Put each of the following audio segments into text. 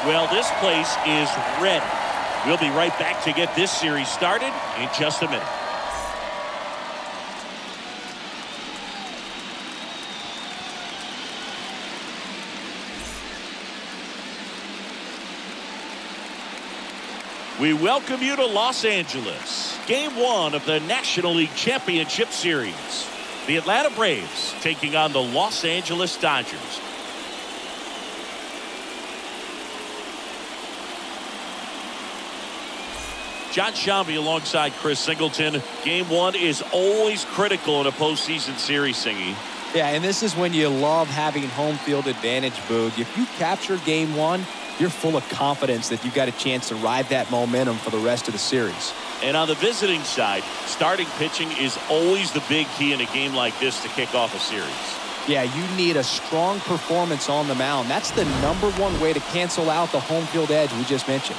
Well, this place is ready. We'll be right back to get this series started in just a minute. We welcome you to Los Angeles. Game 1 of the National League Championship Series. The Atlanta Braves taking on the Los Angeles Dodgers. John Shambi alongside Chris Singleton. Game 1 is always critical in a postseason series, Singy. Yeah, and this is when you love having home field advantage, Boog. If you capture Game 1, you're full of confidence that you've got a chance to ride that momentum for the rest of the series. And on the visiting side, starting pitching is always the big key in a game like this to kick off a series. Yeah, you need a strong performance on the mound. That's the #1 way to cancel out the home field edge we just mentioned.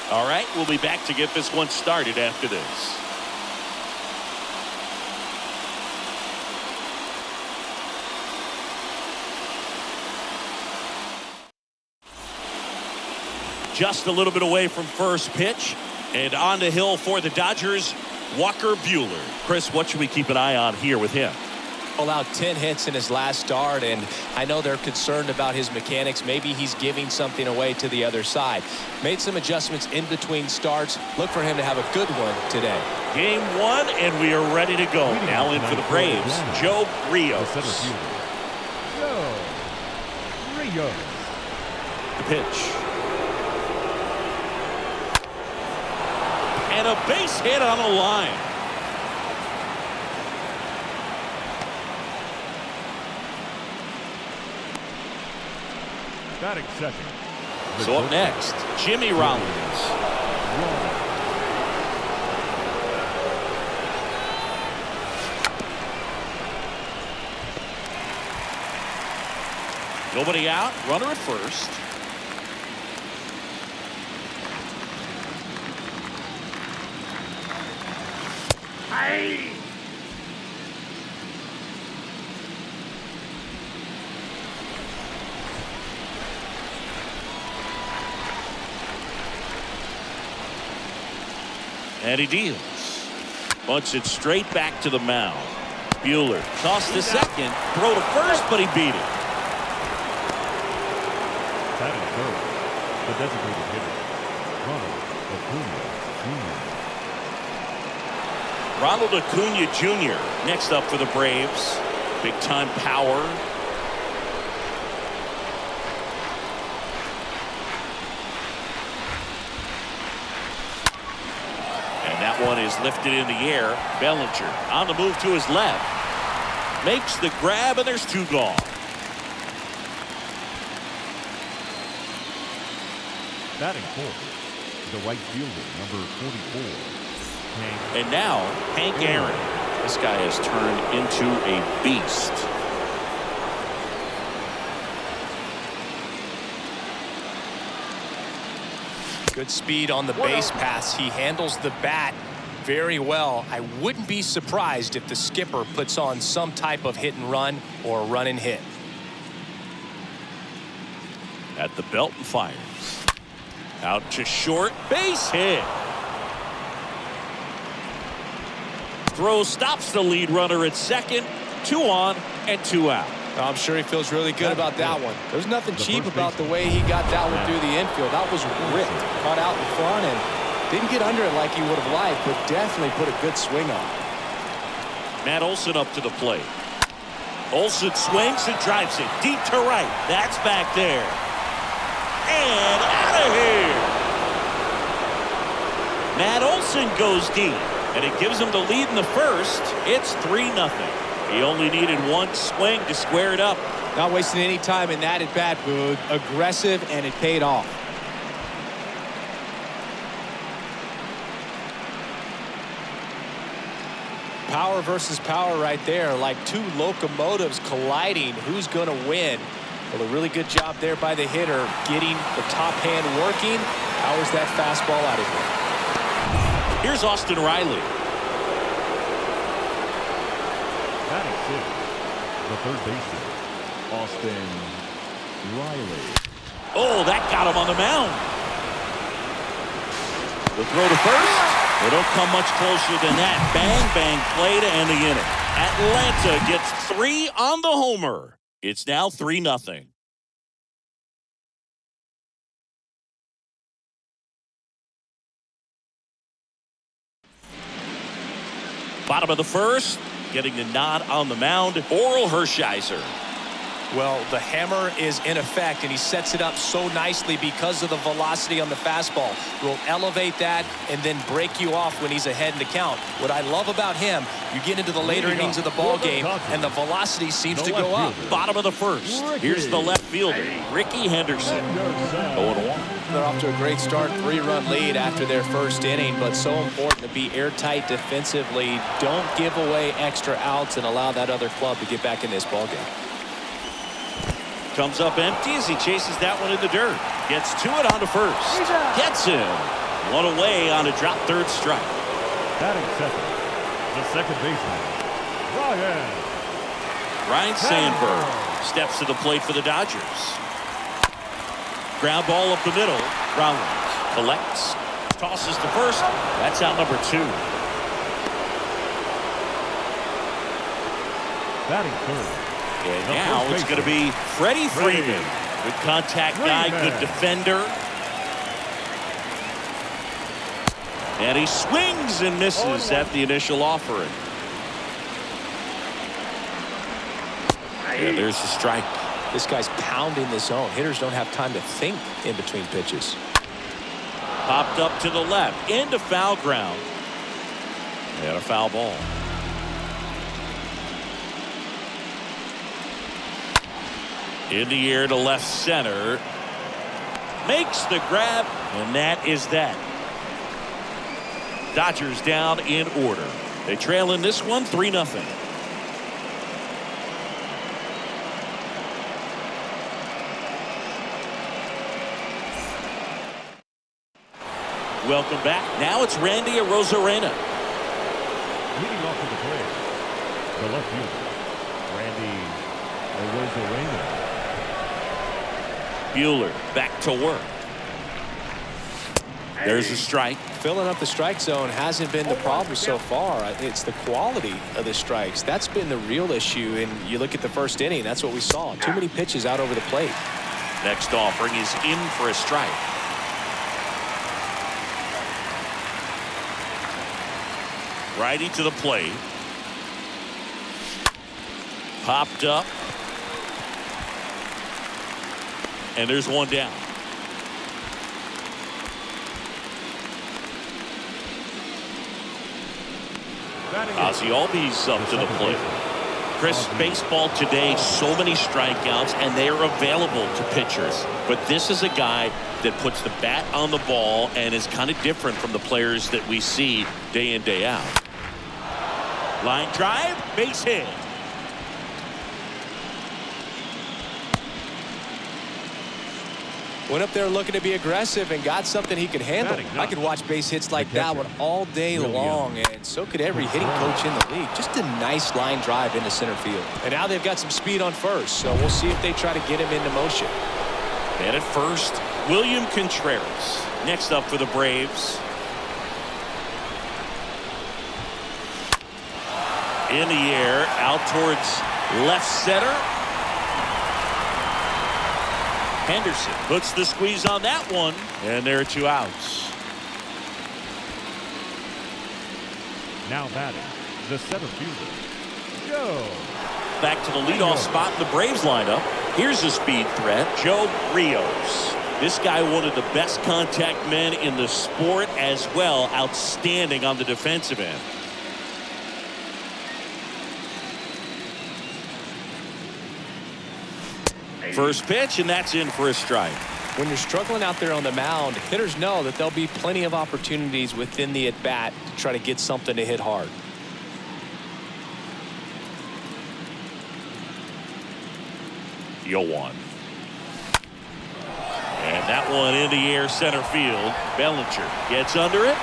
All right, we'll be back to get this one started after this. Just a little bit away from first pitch, and on the hill for the Dodgers, Walker Buehler. Chris, what should we keep an eye on here with him? Allowed 10 hits in his last start, and I know they're concerned about his mechanics. Maybe he's giving something away to the other side. Made some adjustments in between starts. Look for him to have a good one today. Game 1, and we are ready to go. Now in for the Braves, Joe Rios. Joe Rios. The pitch. And a base hit on the line. Batting second. So up next, Jimmy Rollins. Nobody out, runner at first. Hey! And he deals. Bunts it straight back to the mound. Buehler tossed to second, throw to first, but he beat it. Batting third, the designated hitter, Ronald Acuna Jr. Ronald Acuna Jr. next up for the Braves. Big time power. And that one is lifted in the air. Bellinger on the move to his left. Makes the grab, and there's 2 gone. Batting fourth, the right fielder, number 44. And now, Hank Aaron. This guy has turned into a beast. Good speed on the base pass. He handles the bat very well. I wouldn't be surprised if the skipper puts on some type of hit and run or run and hit. At the belt and fires. Out to short, base hit. Throw stops the lead runner at second. 2 on and 2 out. I'm sure he feels really good about that one. There's nothing cheap about the way he got that one through the infield. That was ripped, caught out in front, and didn't get under it like he would have liked, but definitely put a good swing on. Matt Olson up to the plate. Olson swings and drives it deep to right. That's back there. And out of here. Matt Olson goes deep, and it gives him the lead in the first. It's 3-0. He only needed 1 swing to square it up. Not wasting any time in that at bat, Boog. Aggressive, and it paid off. Power versus power right there, like 2 locomotives colliding. Who's going to win? Well, a really good job there by the hitter, getting the top hand working. Powers that fastball out of here. Here's Austin Riley. Batting sixth, the third baseman, Austin Riley. Oh, that got him on the mound. The throw to first. They don't come much closer than that. Bang, bang play to end the inning. Atlanta gets 3 on the homer. It's now 3-0. Bottom of the first, getting the nod on the mound, Oral Hershiser. Well, the hammer is in effect, and he sets it up so nicely because of the velocity on the fastball. Will elevate that and then break you off when he's ahead in the count. What I love about him, you get into the later innings of the ball game, and the velocity seems to go up. Bottom of the first. Here's the left fielder, Ricky Henderson. 0-1. They're off to a great start, 3-run lead after their first inning, but so important to be airtight defensively. Don't give away extra outs and allow that other club to get back in this ball game. Comes up empty as he chases that one in the dirt. Gets to it on to first. Gets him. One away on a drop third strike. Batting second, the second baseman, Ryan Sandberg steps to the plate for the Dodgers. Ground ball up the middle. Rollins collects. Tosses to first. That's out number 2. batting third. And now it's going to be Freddie Freeman. Good contact guy, good defender. And he swings and misses at the initial offering. And there's the strike. This guy's pounding the zone. Hitters don't have time to think in between pitches. Popped up to the left, into foul ground. And a foul ball. In the air to left center. Makes the grab, and that is that. Dodgers down in order. They trail in this one 3-0. Welcome back. Now it's Randy Arozarena. Leading off to the plate, the left fielder, Randy Arozarena. Buehler back to work. There's a strike. Filling up the strike zone hasn't been the problem so far. It's the quality of the strikes. That's been the real issue. And you look at the first inning, that's what we saw. Too many pitches out over the plate. Next offering is in for a strike. Righty to the plate. Popped up. And there's one down. Ozzie Albies up to the plate. Chris, baseball today, so many strikeouts, and they are available to pitchers. But this is a guy that puts the bat on the ball and is kind of different from the players that we see day in, day out. Line drive, base hit. Went up there looking to be aggressive and got something he could handle. I could watch base hits like that one all day long, and so could every hitting coach in the league. Just a nice line drive into center field. And now they've got some speed on first, so we'll see if they try to get him into motion. And at first, William Contreras. Next up for the Braves. In the air, out towards left center. Henderson puts the squeeze on that one, and there are 2 outs. Now batting, the center fielder, Joe. Back to the leadoff spot in the Braves lineup. Here's a speed threat, Joe Rios. This guy, one of the best contact men in the sport as well. Outstanding on the defensive end. First pitch, and that's in for a strike. When you're struggling out there on the mound, hitters know that there'll be plenty of opportunities within the at-bat to try to get something to hit hard. Yoan. And that one in the air center field. Bellinger gets under it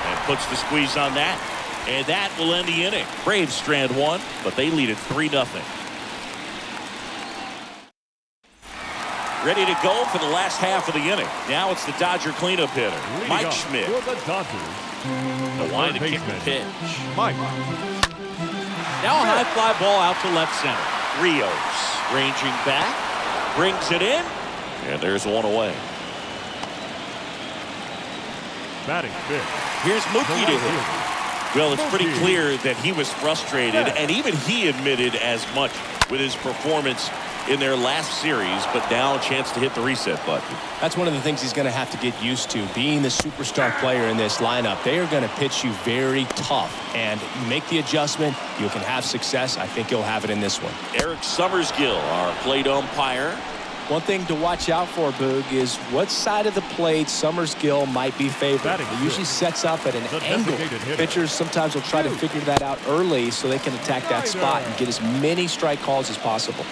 and puts the squeeze on that. And that will end the inning. Braves strand 1, but they lead it 3-0. ready to go for the last half of the inning. Now it's the Dodger cleanup hitter, Mike Schmidt. For the Dodgers, The line to kick the pitch. Mike. Now a high fly ball out to left center. Rios ranging back, brings it in, and there's one away. Batting fifth. Here's Mookie to hit. Well, it's pretty clear that he was frustrated, and even he admitted as much with his performance in their last series, but now a chance to hit the reset button. That's one of the things he's going to have to get used to, being the superstar player in this lineup. They are going to pitch you very tough, and you make the adjustment, you can have success. I think you'll have it in this one. Eric Summersgill, our plate umpire. One thing to watch out for, Boog, is what side of the plate Summersgill might be favored. He usually sets up at an angle. Pitchers sometimes will try to figure that out early so they can attack that spot and get as many strike calls as possible.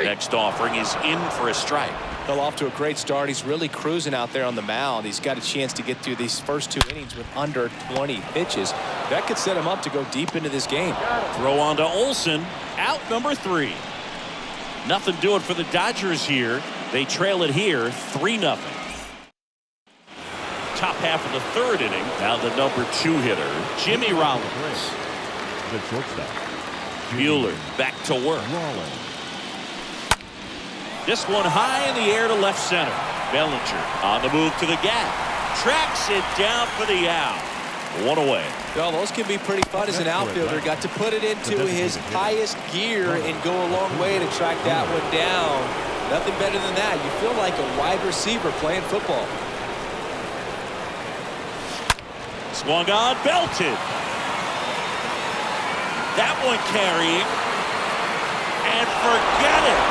Next offering is in for a strike. Well, off to a great start. He's really cruising out there on the mound. He's got a chance to get through these first 2 innings with under 20 pitches. That could set him up to go deep into this game. Throw on to Olsen. Out number 3. Nothing doing for the Dodgers here. They trail it here 3-0. Top half of the 3rd inning. Now the number 2 hitter, Jimmy Rollins. The shortstop. Buehler back to work. This one high in the air to left center. Bellinger on the move to the gap. Tracks it down for the out. One away. Well, those can be pretty fun as an outfielder. Got to put it into his highest gear and go a long way to track that one down. Nothing better than that. You feel like a wide receiver playing football. Swung on, belted. That one carrying. And forget it.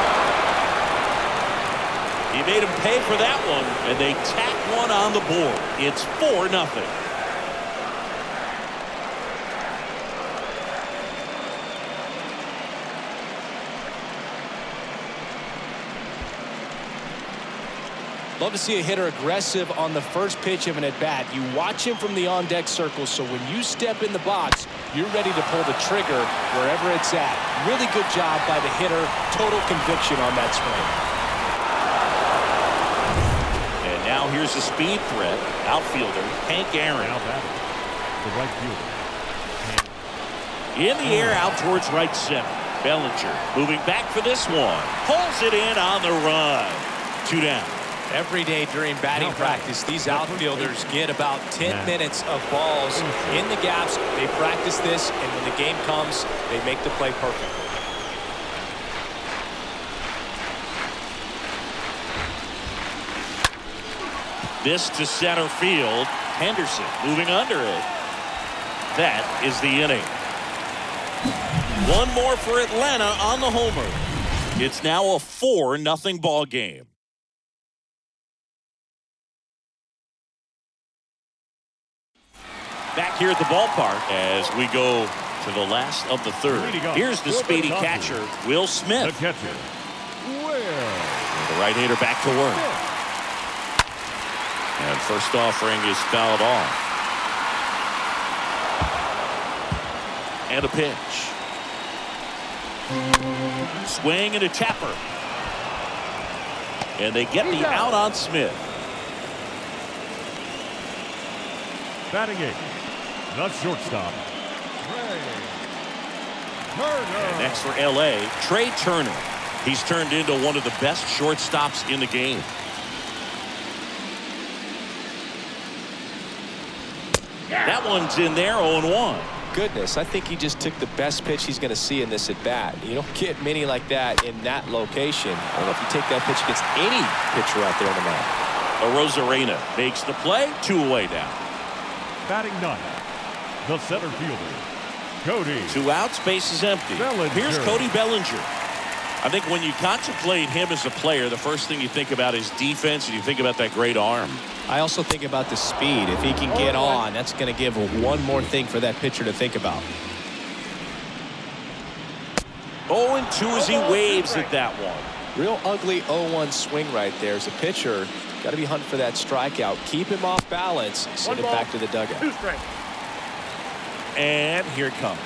He made him pay for that one, and they tack one on the board. It's 4-0. Love to see a hitter aggressive on the first pitch of an at-bat. You watch him from the on-deck circle, so when you step in the box, you're ready to pull the trigger wherever it's at. Really good job by the hitter. Total conviction on that swing. And now here's a speed threat. Outfielder Hank Aaron. The right fielder. In the air out towards right center. Bellinger moving back for this one. Pulls it in on the run. 2 down. Every day during batting practice, these outfielders get about 10 minutes of balls in the gaps. They practice this, and when the game comes, they make the play perfect. This to center field. Henderson moving under it. That is the inning. One more for Atlanta on the homer. It's now a 4-0 ball game. Back here at the ballpark as we go to the last of the 3rd. Here's the speedy catcher, Will Smith. The catcher, The right-hander back to work. And first offering is fouled off. And a pitch. Swing and a tapper. And they get the out on Smith. Batting 8. The shortstop, And next for L.A., Trey Turner. He's turned into one of the best shortstops in the game. That one's in there, 0-1. Goodness, I think he just took the best pitch he's going to see in this at-bat. You don't get many like that in that location. I don't know if you take that pitch against any pitcher out there on the mound. Arozarena makes the play, 2 away now. batting 9. The center fielder, Cody. 2 outs, base is empty. Bellinger. Here's Cody Bellinger. I think when you contemplate him as a player, the first thing you think about is defense, and you think about that great arm. I also think about the speed. If he can get on, that's going to give one more thing for that pitcher to think about. 0-2 as he waves at that one. Real ugly 0-1 swing right there. As a pitcher, got to be hunting for that strikeout. Keep him off balance. Send him back to the dugout. And here it comes.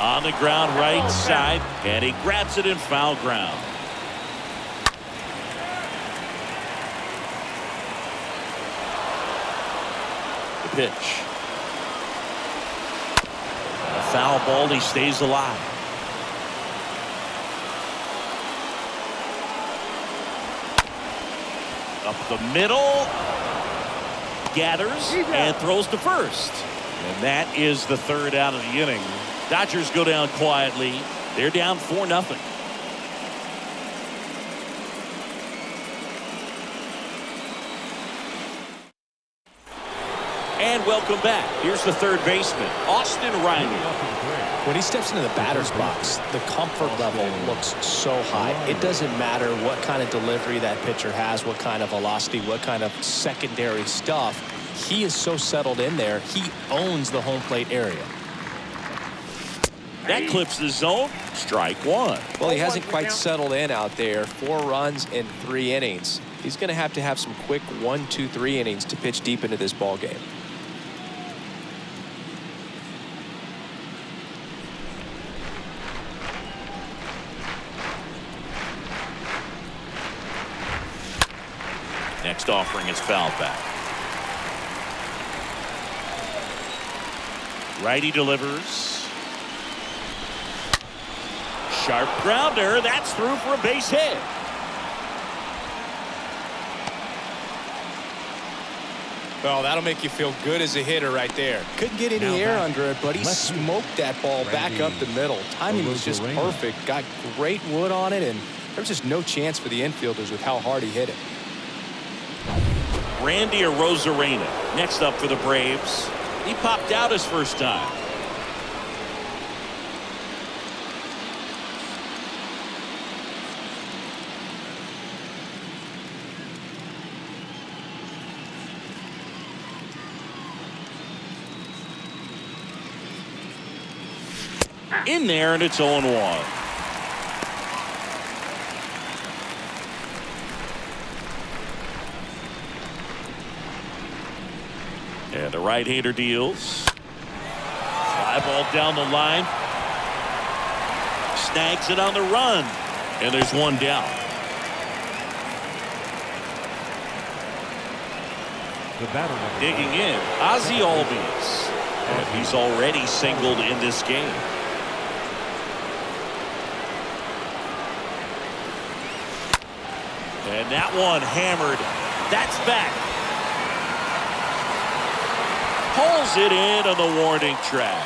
On the ground right side, and he grabs it in foul ground. The pitch. A foul ball, he stays alive. Up the middle. Gathers and throws to first. And that is the third out of the inning. Dodgers go down quietly. They're down 4-0. And welcome back. Here's the third baseman, Austin Riley. When he steps into the batter's box, the comfort level looks so high. It doesn't matter what kind of delivery that pitcher has, what kind of velocity, what kind of secondary stuff. He is so settled in there. He owns the home plate area. That clips the zone. Strike one. Well, he hasn't quite settled in out there. 4 runs in 3 innings. He's going to have some quick 1, 2, 3 innings to pitch deep into this ball game. Next offering is fouled back. Righty delivers. Sharp grounder. That's through for a base hit. Well, that'll make you feel good as a hitter right there. Couldn't get any air under it, but he smoked that ball back up the middle. Timing was just perfect. Got great wood on it, and there's just no chance for the infielders with how hard he hit it. Randy Arozarena next up for the Braves. He popped out his first time. In there, and it's 0-1. And the right-hander deals. Fly ball down the line. Snags it on the run. And there's one down. The batter Digging in, Ozzie Albies. And he's already singled in this game. And that one hammered. That's back. Pulls it in on the warning track.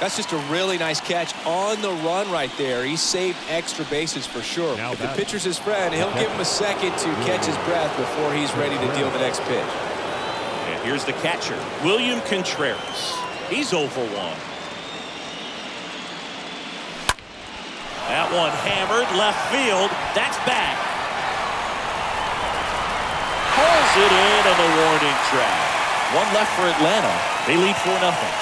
That's just a really nice catch on the run right there. He saved extra bases for sure. If the pitcher's his friend, he'll give him a second to catch his breath before he's ready to deal the next pitch. And here's the catcher, William Contreras. He's 0 for 1. That one hammered left field. That's back. Pulls it in on the warning track. One left for Atlanta. They lead 4-0.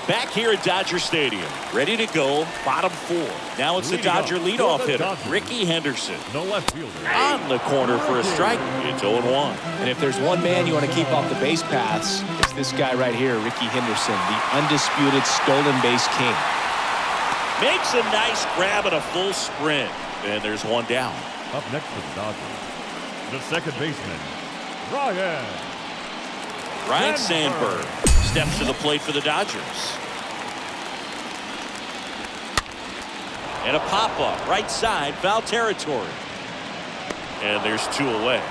Back here at Dodger Stadium, ready to go, bottom 4. Now it's the Dodger leadoff hitter, Ricky Henderson. No left fielder. On the corner for a strike. It's 0-1. And if there's one man you want to keep off the base paths, it's this guy right here, Ricky Henderson, the undisputed stolen base king. Makes a nice grab and a full sprint. And there's one down. Up next for the Dodgers, the second baseman, Ryan Sandberg steps to the plate for the Dodgers. And a pop-up right side, foul territory. And there's 2 away.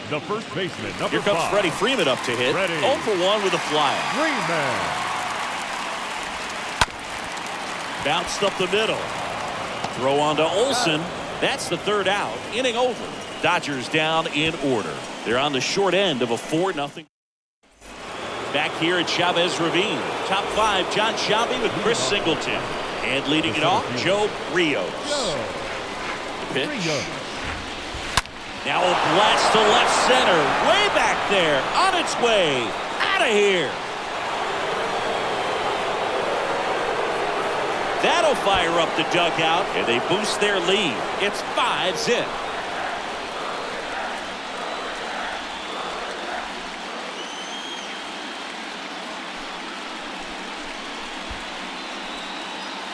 The first baseman, number 5. Here comes Freddie Freeman up to hit. 0 for 1 with a flyout. Freeman. Bounced up the middle. Throw on to Olsen. That's the third out. Inning over. Dodgers down in order. They're on the short end of a 4-0. Back here at Chavez Ravine. Top 5, John Shelby with Chris Singleton. And leading it off, Joe Rios. The pitch. Now a blast to left center. Way back there. On its way. Out of here. That'll fire up the dugout, and they boost their lead. It's 5-0.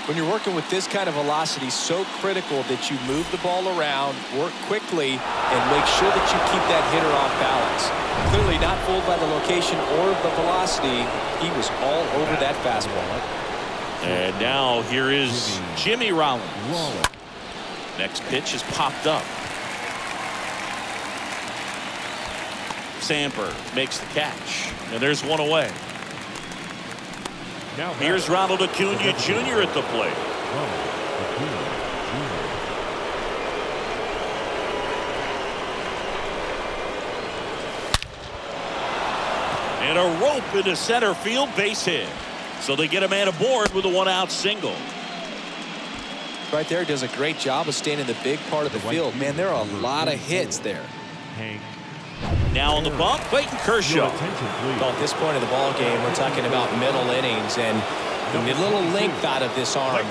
When you're working with this kind of velocity, so critical that you move the ball around, work quickly, and make sure that you keep that hitter off balance. Clearly not fooled by the location or the velocity. He was all over that fastball. And now here is Jimmy Rollins. Next pitch is popped up. Sandberg makes the catch, and there's one away. Now Here's Ronald Acuna Jr. at the plate. And a rope into center field, base hit. So they get a man aboard with a one-out single. Right there, does a great job of staying in the big part of the field. Man, there are a lot of hits there. Now on the bump, Clayton Kershaw. Well, at this point of the ball game, we're talking about middle innings, and the little length out of this arm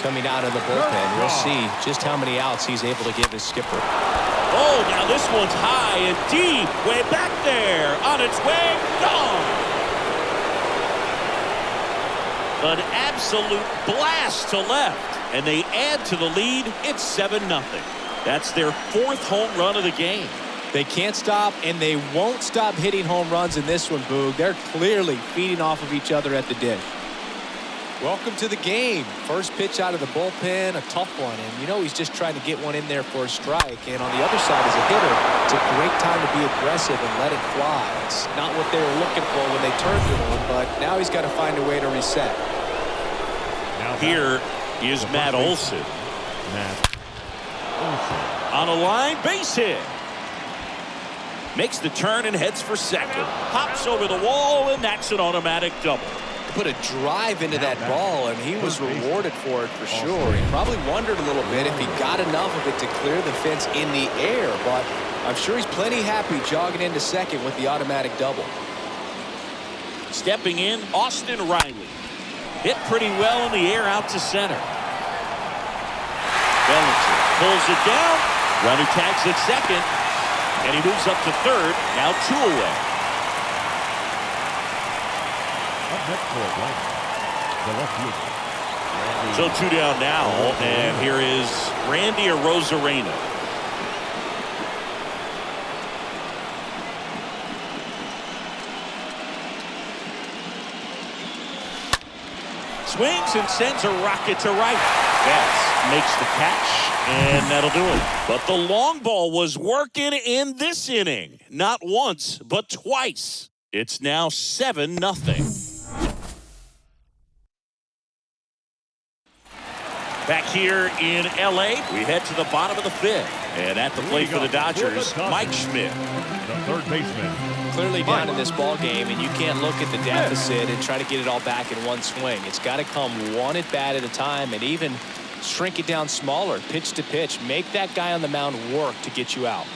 coming out of the bullpen. We'll see just how many outs he's able to give his skipper. Oh, now this one's high and deep, way back there, on its way, gone. An absolute blast to left, and they add to the lead. It's 7-0. That's their 4th home run of the game. They can't stop, and they won't stop hitting home runs in this one, Boog. They're clearly feeding off of each other at the dish. Welcome to the game. First pitch out of the bullpen, a tough one. And you know he's just trying to get one in there for a strike. And on the other side as a hitter, it's a great time to be aggressive and let it fly. It's not what they were looking for when they turned to him, but now he's got to find a way to reset. Here is Matt Olson. On a line, base hit. Makes the turn and heads for second. Hops over the wall, and that's an automatic double. Put a drive into that ball, and he was rewarded for it for sure. He probably wondered a little bit if he got enough of it to clear the fence in the air, but I'm sure he's plenty happy jogging into second with the automatic double. Stepping in, Austin Riley. Hit pretty well in the air out to center. Bellinger pulls it down. Runner tags at second, and he moves up to third. Now 2 away. Up next for Atlanta, the left fielder. So 2 down now, and here is Randy Arozarena. Swings and sends a rocket to right. Betts makes the catch, and that'll do it. But the long ball was working in this inning. Not once, but twice. It's now 7-0. Back here in L.A., we head to the bottom of the 5th. And at the plate for the Dodgers, Mike Schmidt. The third baseman. Clearly down in this ball game, and you can't look at the deficit and try to get it all back in one swing. It's got to come one at bat at a time, and even shrink it down smaller, pitch to pitch. Make that guy on the mound work to get you out.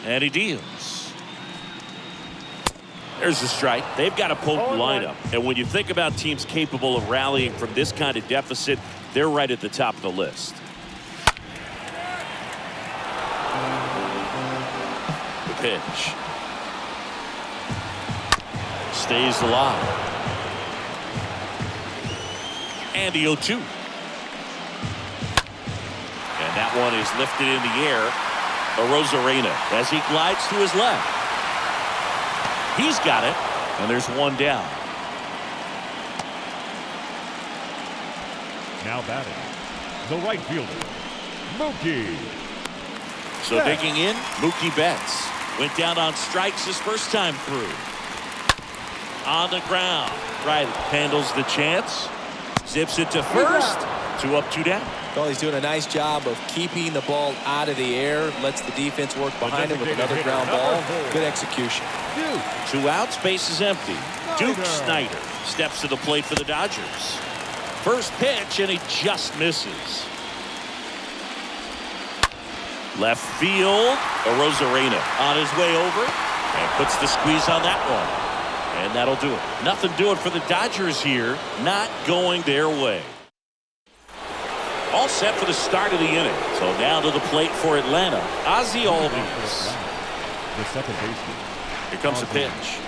And he deals. There's the strike. They've got a potent lineup. And when you think about teams capable of rallying from this kind of deficit, they're right at the top of the list. The pitch. Stays alive. And the 0-2. And that one is lifted in the air. Arozarena as he glides to his left. He's got it, and there's one down. Now batting, the right fielder, Mookie. So digging in, Mookie Betts went down on strikes his first time through. On the ground, Riley handles the chance, zips it to first. 2 up, 2 down. Well, he's doing a nice job of keeping the ball out of the air, lets the defense work behind him with another ground ball. Good execution. 2 outs, base is empty. Duke Snider steps to the plate for the Dodgers. First pitch, and he just misses. Left field, Arozarena on his way over and puts the squeeze on that one. And that'll do it. Nothing doing for the Dodgers here. Not going their way. All set for the start of the inning. So now to the plate for Atlanta, Ozzie Albies. The second baseman. Here comes the pitch.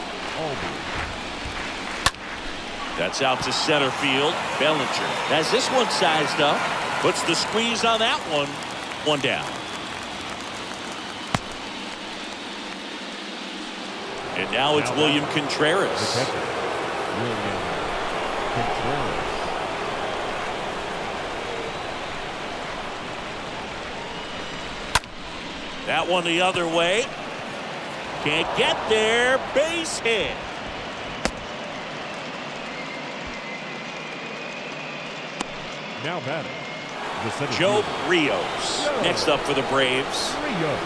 That's out to center field. Bellinger has this one sized up. Puts the squeeze on that one. One down. And now it's William Contreras. William Contreras. That one the other way. Can't get there. Base hit. Now batting, the center Joe fielder. Rios. Next up for the Braves. Rios.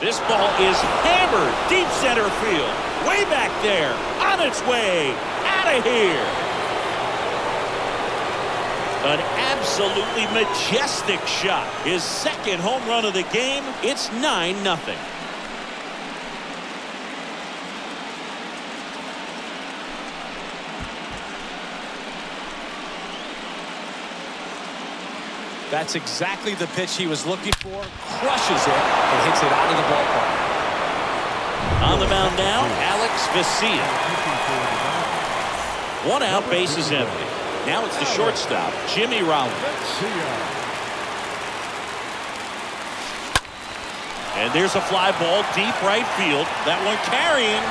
This ball is hammered deep center field. Way back there. On its way. Out of here. An absolutely majestic shot. His second home run of the game. It's 9-0. That's exactly the pitch he was looking for. Crushes it and hits it out of the ballpark. On the mound now, Alex Vesia. One out, base is empty. Now it's the shortstop, Jimmy Rollins. And there's a fly ball deep right field. That one carrying.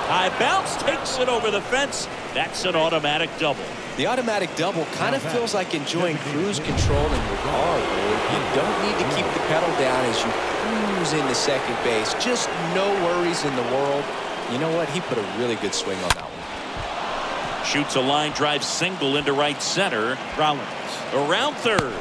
High bounce takes it over the fence. That's an automatic double. The automatic double kind of feels like enjoying cruise control in your car. You don't need to keep the pedal down as you cruise into second base. Just no worries in the world. You know what? He put a really good swing on that one. Shoots a line drive single into right center. Rollins around third.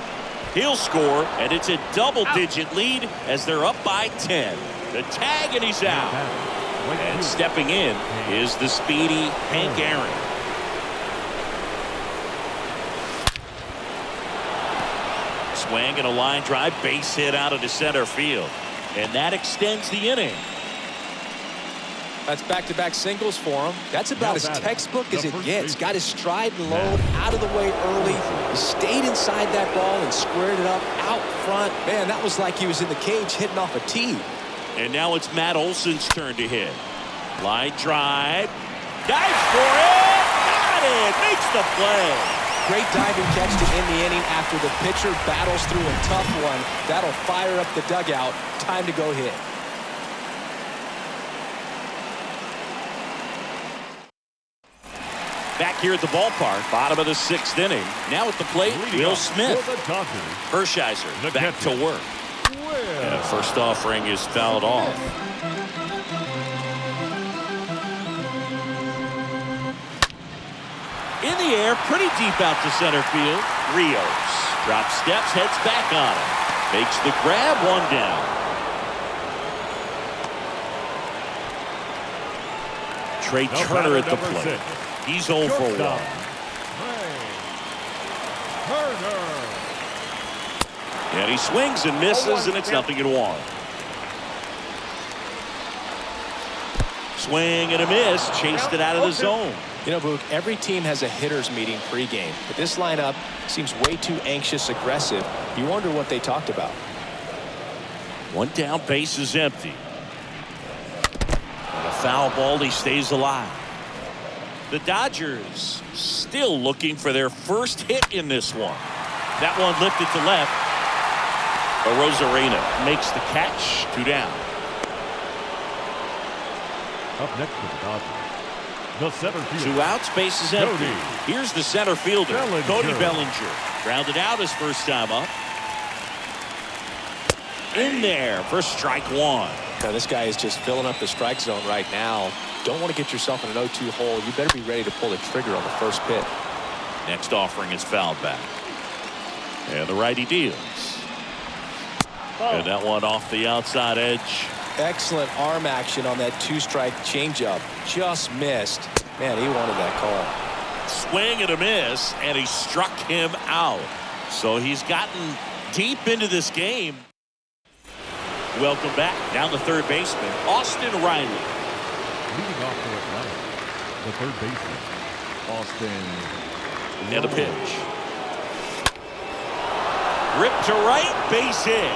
He'll score, and it's a double-digit lead as they're up by 10. The tag, and he's out. And stepping in is the speedy Hank Aaron. Swing and a line drive, base hit out of the center field. And that extends the inning. That's back-to-back singles for him. That's about as textbook as it gets. Got his stride and load out of the way early. He stayed inside that ball and squared it up out front. Man, that was like he was in the cage hitting off a tee. And now it's Matt Olson's turn to hit. Line drive. Dives for it. Got it. Makes the play. Great diving catch to end the inning after the pitcher battles through a tough one. That'll fire up the dugout. Time to go hit. Back here at the ballpark, bottom of the 6th inning. Now at the plate, Will Smith. Hershiser back to work. And first offering is fouled off. In the air, pretty deep out to center field. Rios drops steps, heads back on him. Makes the grab, one down. Trey Turner at the plate. He's 0 for 1. And he swings and misses, and it's 0-1. Swing and a miss. Chased it out of the zone. You know, Boog, every team has a hitters meeting pregame, but this lineup seems way too anxious, aggressive. You wonder what they talked about. One down, base is empty. And a foul ball, he stays alive. The Dodgers still looking for their first hit in this one. That one lifted to left. Rosarena makes the catch. 2 down. Up next for the Dodgers, the center field. 2 outs, base is empty. Here's the center fielder, Bellinger. Cody Bellinger. Grounded out his first time up. In there for strike 1. Now, this guy is just filling up the strike zone right now. Don't want to get yourself in an 0-2 hole. You better be ready to pull the trigger on the first pitch. Next offering is fouled back. And the righty deals. And that one off the outside edge. Excellent arm action on that 2-strike changeup. Just missed. Man, he wanted that call. Swing and a miss, and he struck him out. So he's gotten deep into this game. Welcome back. Down the third baseman, Austin Riley. Leading off for Atlanta, the third baseman, Austin. And a pitch. Rip to right, base hit.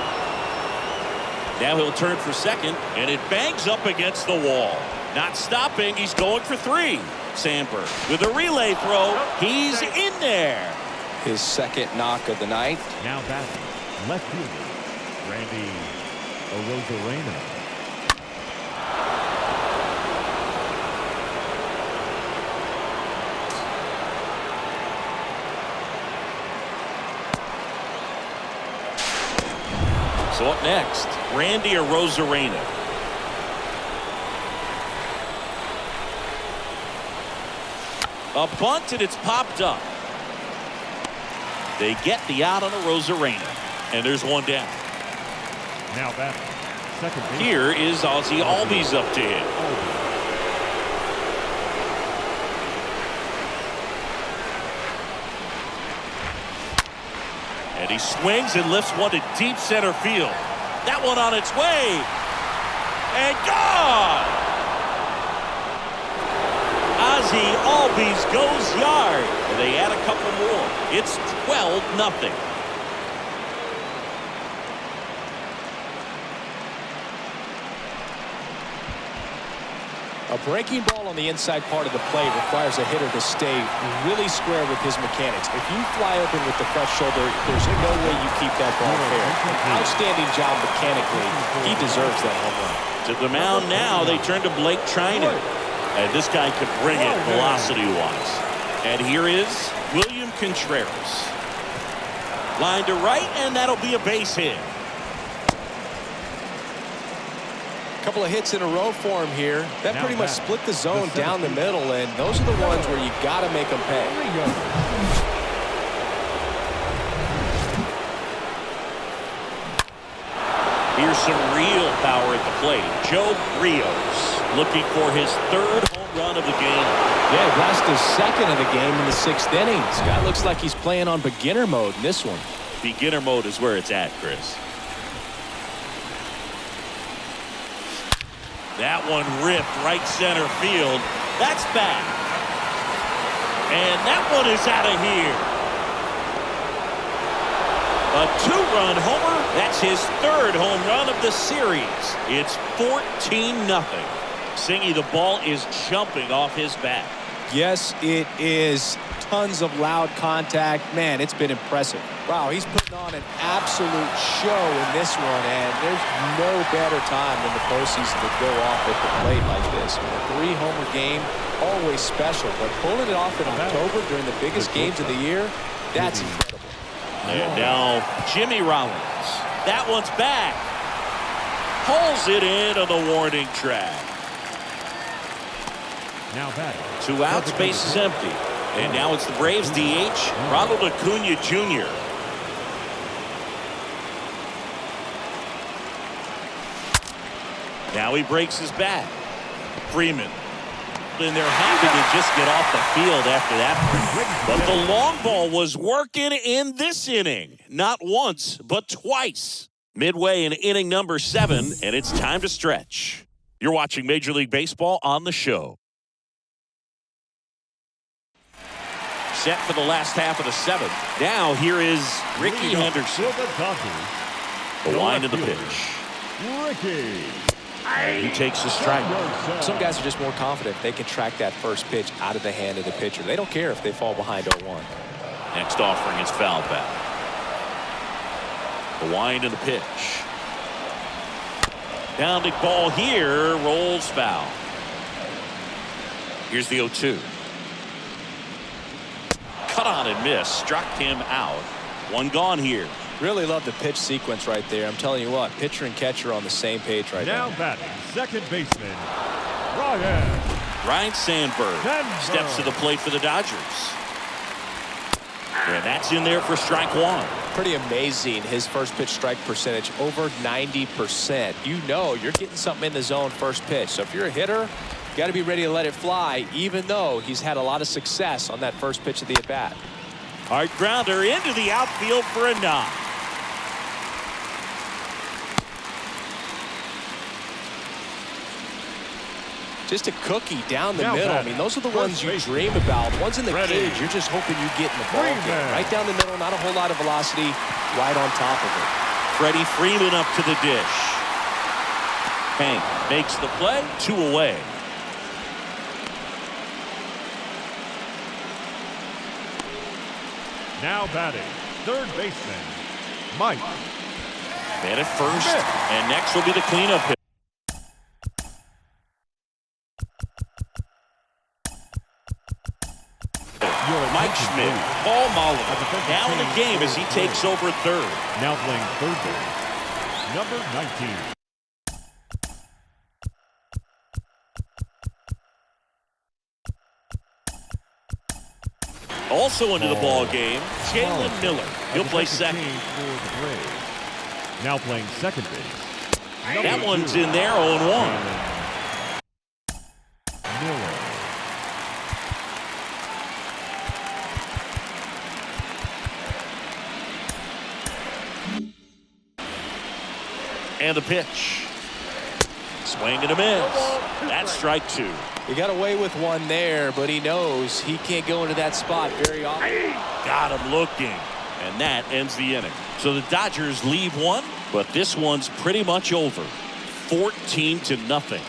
Now he'll turn for second, and it bangs up against the wall. Not stopping. He's going for 3. Sandberg with a relay throw. He's in there. His second knock of the night. Now batting, left fielder, Randy Arozarena. So up next, Randy Arozarena. A bunt, and it's popped up. They get the out on Arozarena, and there's one down. Now batting, second base. Here is Ozzie Albies up to him. And he swings and lifts one to deep center field. That one on its way. And gone! Ozzie Albies goes yard. And they add a couple more. It's 12-0. A breaking ball on the inside part of the plate requires a hitter to stay really square with his mechanics. If you fly open with the fresh shoulder, there's no way you keep that ball fair. Outstanding job mechanically. He deserves that home run. To the mound now, they turn to Blake Trinan. And this guy could bring it velocity-wise. And here is William Contreras. Line to right, and that'll be a base hit. Couple of hits in a row for him here. That pretty much split the zone down the middle, and those are the ones where you got to make them pay. Here's some real power at the plate. Joe Rios looking for his 3rd home run of the game. Yeah, that's the 2nd of the game in the 6th inning. This guy looks like he's playing on beginner mode in this one. Beginner mode is where it's at, Chris. That one ripped right center field. That's back. And that one is out of here. A 2-run homer. That's his 3rd home run of the series. It's 14-0. Singy, the ball is jumping off his bat. Yes, it is. Tons of loud contact. Man, it's been impressive. Wow, he's putting on an absolute show in this one, and there's no better time than the postseason to go off at the plate like this. A 3-homer game, always special, but pulling it off in October during the biggest games of the year, that's incredible. And now Jimmy Rollins. That one's back. Pulls it in on the warning track. Now batting. 2 outs, base is empty. And now it's the Braves DH, Ronald Acuna Jr. Now he breaks his bat. Freeman. And they're happy to just get off the field after that. But the long ball was working in this inning. Not once, but twice. Midway in inning number 7, and it's time to stretch. You're watching Major League Baseball on the show. Set for the last half of the 7th. Now here is Ricky Henderson. The wind of the pitch. Ricky. He takes a strike. Some guys are just more confident if they can track that first pitch out of the hand of the pitcher. They don't care if they fall behind 0-1. Next offering is foul back. The wind of the pitch. Pounding ball here, rolls foul. Here's the 0-2. Cut on and miss, struck him out. One gone here. Really love the pitch sequence right there. I'm telling you what, pitcher and catcher on the same page right now. Now batting, second baseman, Ryan Sandberg steps to the plate for the Dodgers. And that's in there for strike 1. Pretty amazing, his first pitch strike percentage, over 90%. You know you're getting something in the zone first pitch. So if you're a hitter, you got to be ready to let it fly, even though he's had a lot of success on that first pitch of the at-bat. Hard grounder into the outfield for a knock. Just a cookie down the middle. I mean, those are the ones you dream about. Ones in the cage, you're just hoping you get in the ball game. Right down the middle, not a whole lot of velocity, right on top of it. Freddie Freeman up to the dish. Hank makes the play, 2 away. Now batting, third baseman, Mike. Man at first, and next will be the cleanup hit. Mike Schmidt, Paul Mahler, now in the game as he takes over third. Now playing third base, number 19. Also into the ball game, Jalen Miller. He'll play second. Now playing second base. That one's in there, 0-1. Miller. And the pitch. Swing and a miss. That's strike 2. He got away with one there, but he knows he can't go into that spot very often. Got him looking. And that ends the inning. So the Dodgers leave one, but this one's pretty much over. 14-0.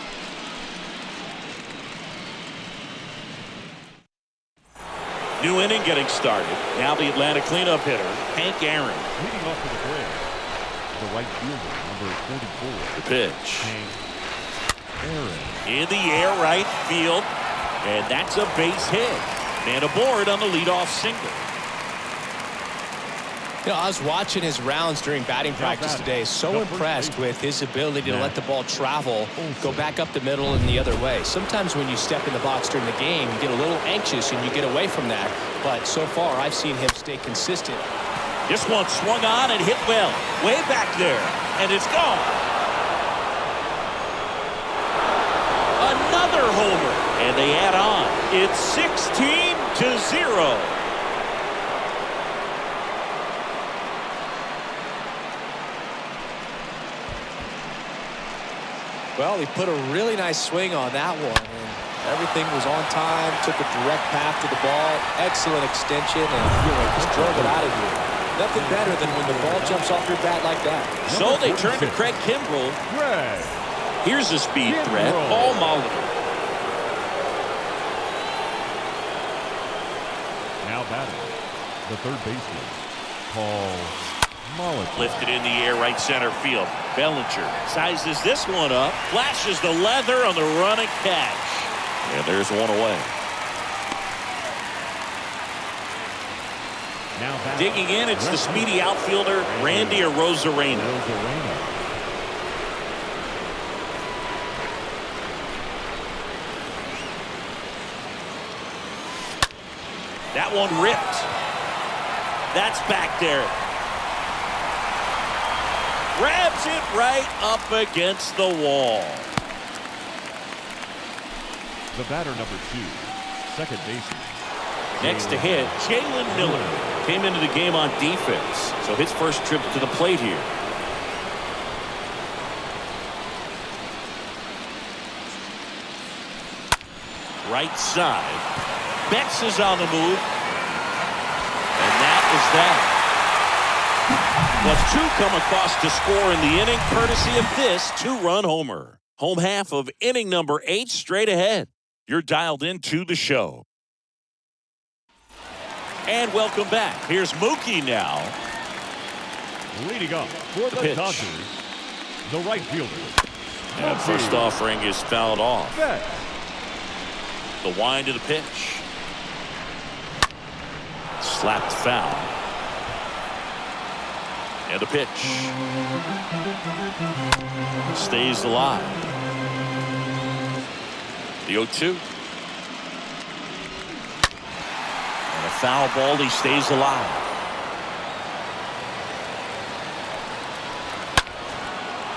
New inning getting started. Now the Atlanta cleanup hitter, Hank Aaron. Leading off to the plate, the right fielder, number 44. The pitch. Hank Aaron. In the air right field. And that's a base hit. Man aboard on the leadoff single. You know, I was watching his rounds during batting practice today. So impressed with his ability to let the ball travel, go back up the middle and the other way. Sometimes when you step in the box during the game, you get a little anxious and you get away from that. But so far, I've seen him stay consistent. This one swung on and hit well. Way back there. And it's gone. Another homer. And they add on. It's 16-0. Well, he put a really nice swing on that one. And everything was on time. Took a direct path to the ball. Excellent extension. And just drove it out of here. Nothing better than when the ball jumps off your bat like that. So they turn to Craig Kimbrell. Here's a speed threat, Paul Mahler. Now batting, the third baseman, Paul Mahler. Lifted in the air right center field. Bellinger sizes this one up, flashes the leather on the running catch. And there's one away. Now digging in, it's the speedy outfielder, Randy Arozarena. That one ripped. That's back there. Grabs it right up against the wall. The batter number 2, second baseman. Next to hit, Jalen Miller came into the game on defense, so his first trip to the plate here. Right side. Betts is on the move. And that is that. But 2 come across to score in the inning, courtesy of this 2-run homer. Home half of inning number 8 straight ahead. You're dialed into the show. And welcome back. Here's Mookie now. Leading up for the Dodgers, the right fielder. And first offering is fouled off. Betts. The wind of the pitch. Slapped foul. And the pitch. Stays alive. The 0-2. And a foul ball, he stays alive.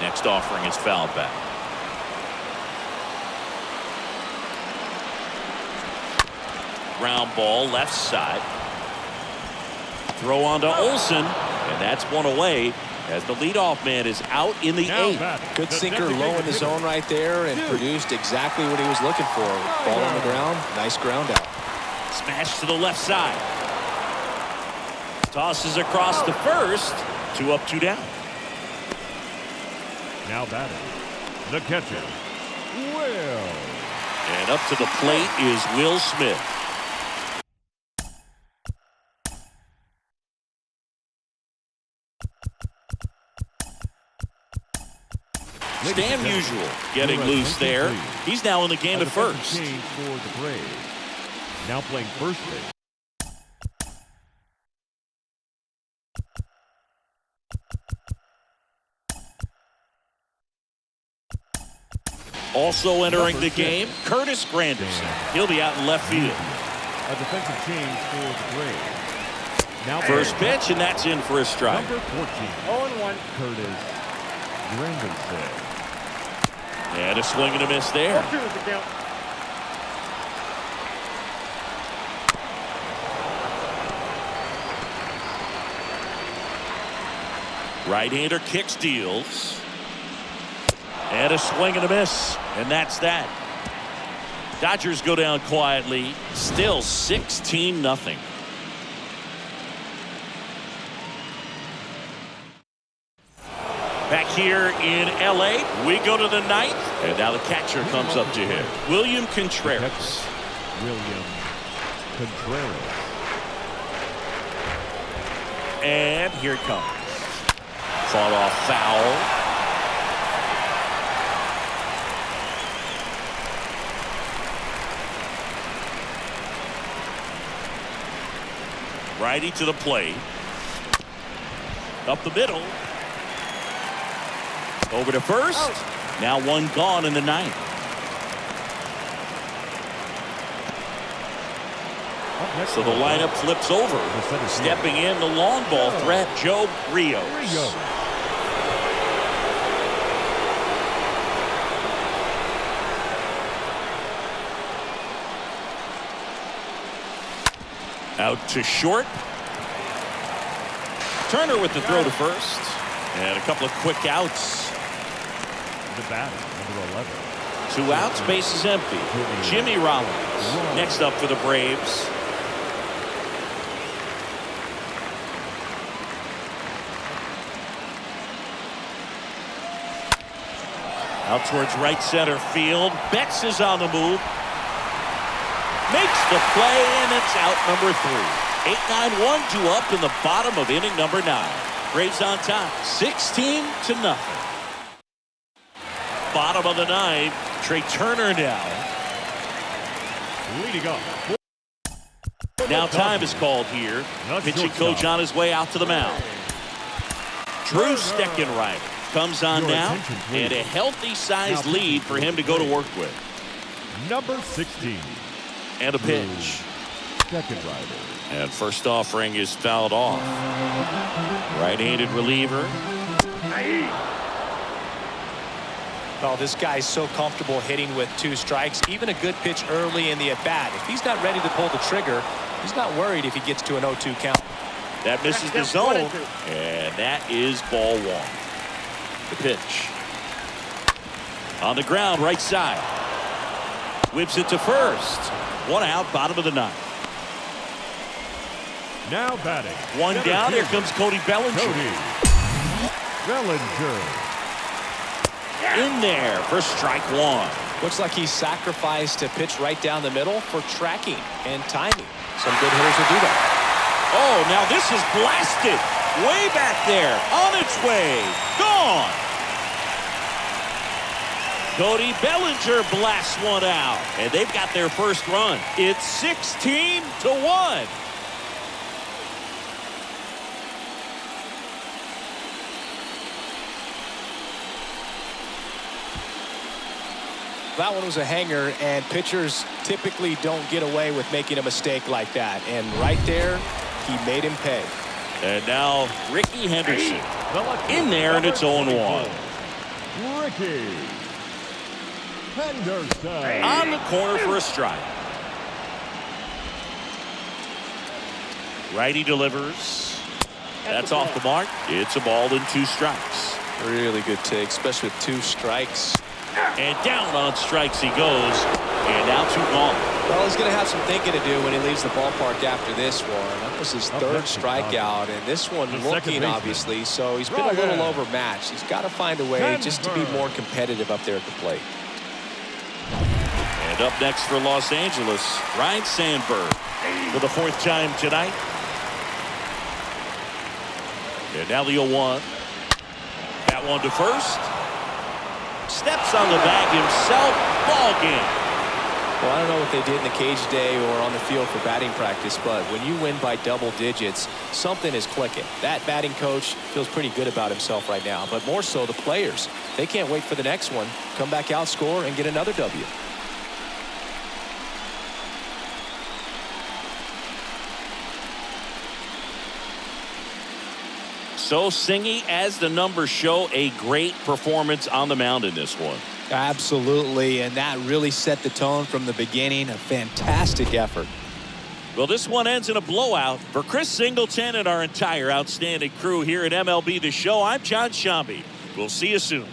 Next offering is fouled back. Ground ball, left side. Throw on to Olsen, and that's one away as the leadoff man is out in the 8th. Good sinker low in the zone right there and produced exactly what he was looking for. Ball on the ground, nice ground out. Smash to the left side. Tosses across to first. 2 up, 2 down. Now batting, The catcher, Will. And up to the plate is Will Smith. Stan Musial getting loose there. He's now in the game at first. Change for the Braves. Now playing first base. Also entering the game, Curtis Granderson. He'll be out in left field. A defensive change for the Braves. Now First pitch, and that's in for a strike. Number 14. 0-1. Curtis Granderson. And a swing and a miss there. 2 is the count. Right-hander kicks, deals. And a swing and a miss. And that's that. Dodgers go down quietly. Still 16-0. Back here in L.A., we go to the ninth. And now the catcher comes up to him. William Contreras. William Contreras. And here it comes. Fought off foul. Righty to the plate. Up the middle. Over to first. Now one gone in the ninth. So the lineup flips over. Stepping in the long ball threat, Joe Rios. Out to short. Turner with the throw to first. And a couple of quick outs. The batter, number 11. 2 outs, base is empty. Jimmy Rollins next up for the Braves. Out towards right center field. Betts is on the move. Makes the play, and it's out number 3. 8-9, 1-2 up in the bottom of inning number 9. Braves on top, 16-0. Bottom of the 9th, Trey Turner now. Leading off. Now time is called here. Pitching coach on his way out to the mound. Drew Steckenrider comes on now, and a healthy-sized lead for him to go to work with. Number 16. And a pitch. Steckenrider. And first offering is fouled off. Right-handed reliever. Well, this guy's so comfortable hitting with 2 strikes. Even a good pitch early in the at-bat. If he's not ready to pull the trigger, he's not worried if he gets to an 0-2 count. That misses the zone. And that is ball 1. The pitch. On the ground, right side. Whips it to first. 1 out, bottom of the 9th. Now batting. 1 down. Here comes Cody Bellinger. Cody Bellinger. In there for strike 1. Looks like he sacrificed a pitch right down the middle for tracking and timing. Some good hitters will do that. Oh, now this is blasted. Way back there. On its way. Gone. Cody Bellinger blasts 1 out. And they've got their first run. It's 16-1. That one was a hanger, and pitchers typically don't get away with making a mistake like that. And right there, he made him pay. And now Ricky Henderson in there, and it's 0-1. Ricky Henderson. On the corner for a strike. Righty delivers. That's off the mark. It's a ball and 2 strikes. Really good take, especially with 2 strikes. And down on strikes he goes. And now 2 gone. Well, he's going to have some thinking to do when he leaves the ballpark after this one. That was his third strikeout, and this one looking obviously, so he's been a little overmatched. He's got to find a way just to be more competitive up there at the plate. And up next for Los Angeles, Ryan Sandberg for the 4th time tonight. And now the 0-1. That one to first. Steps on the bag himself. Ball game. Well, I don't know what they did in the cage today or on the field for batting practice, but when you win by double digits, something is clicking. That batting coach feels pretty good about himself right now, but more so the players. They can't wait for the next one. Come back out, score, and get another W. So Singy, as the numbers show, a great performance on the mound in this one. Absolutely, and that really set the tone from the beginning. A fantastic effort. Well, this one ends in a blowout. For Chris Singleton and our entire outstanding crew here at MLB The Show, I'm John Shambi. We'll see you soon.